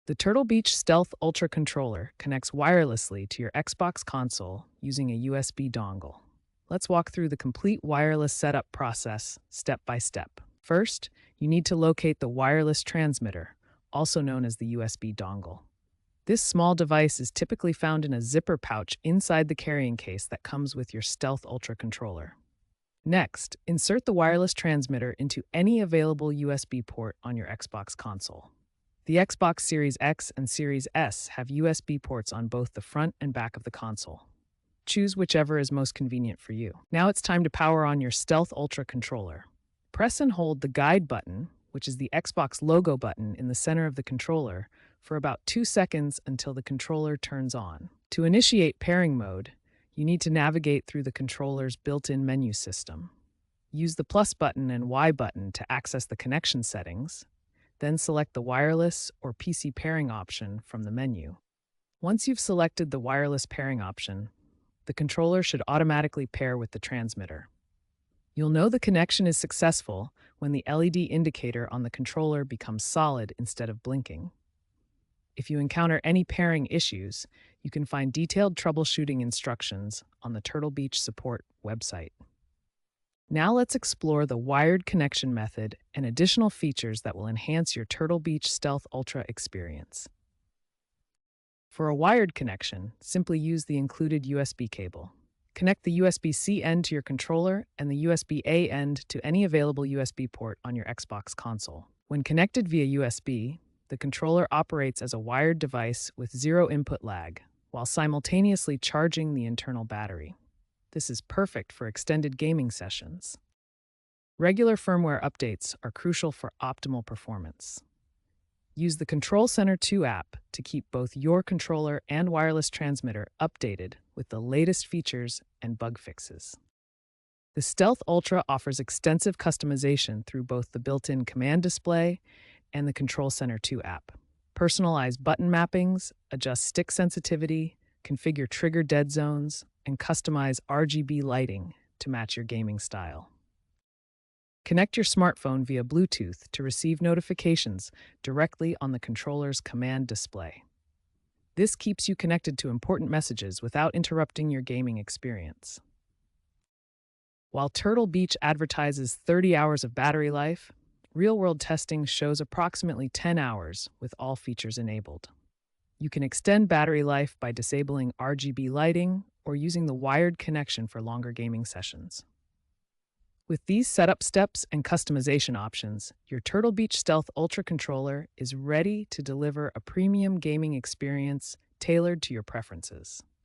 The Turtle Beach Stealth Ultra controller connects wirelessly to your Xbox console using a USB dongle. Let's walk through the complete wireless setup process step by step. First, you need to locate the wireless transmitter, also known as the USB dongle. This small device is typically found in a zipper pouch inside the carrying case that comes with your Stealth Ultra controller. Next, insert the wireless transmitter into any available USB port on your Xbox console. The Xbox Series X and Series S have USB ports on both the front and back of the console. Choose whichever is most convenient for you. Now it's time to power on your Stealth Ultra controller. Press and hold the guide button, which is the Xbox logo button in the center of the controller, for about 2 seconds until the controller turns on. To initiate pairing mode, you need to navigate through the controller's built-in menu system. Use the plus button and Y button to access the connection settings, then select the wireless or PC pairing option from the menu. Once you've selected the wireless pairing option, the controller should automatically pair with the transmitter. You'll know the connection is successful when the LED indicator on the controller becomes solid instead of blinking. If you encounter any pairing issues, you can find detailed troubleshooting instructions on the Turtle Beach support website. Now let's explore the wired connection method and additional features that will enhance your Turtle Beach Stealth Ultra experience. For a wired connection, simply use the included USB cable. Connect the USB-C end to your controller and the USB-A end to any available USB port on your Xbox console. When connected via USB, the controller operates as a wired device with zero input lag, while simultaneously charging the internal battery. This is perfect for extended gaming sessions. Regular firmware updates are crucial for optimal performance. Use the Control Center 2 app to keep both your controller and wireless transmitter updated with the latest features and bug fixes. The Stealth Ultra offers extensive customization through both the built-in command display and the Control Center 2 app. Personalize button mappings, adjust stick sensitivity, configure trigger dead zones, and customize RGB lighting to match your gaming style. Connect your smartphone via Bluetooth to receive notifications directly on the controller's command display. This keeps you connected to important messages without interrupting your gaming experience. While Turtle Beach advertises 30 hours of battery life, real-world testing shows approximately 10 hours with all features enabled. You can extend battery life by disabling RGB lighting or using the wired connection for longer gaming sessions. With these setup steps and customization options, your Turtle Beach Stealth Ultra controller is ready to deliver a premium gaming experience tailored to your preferences.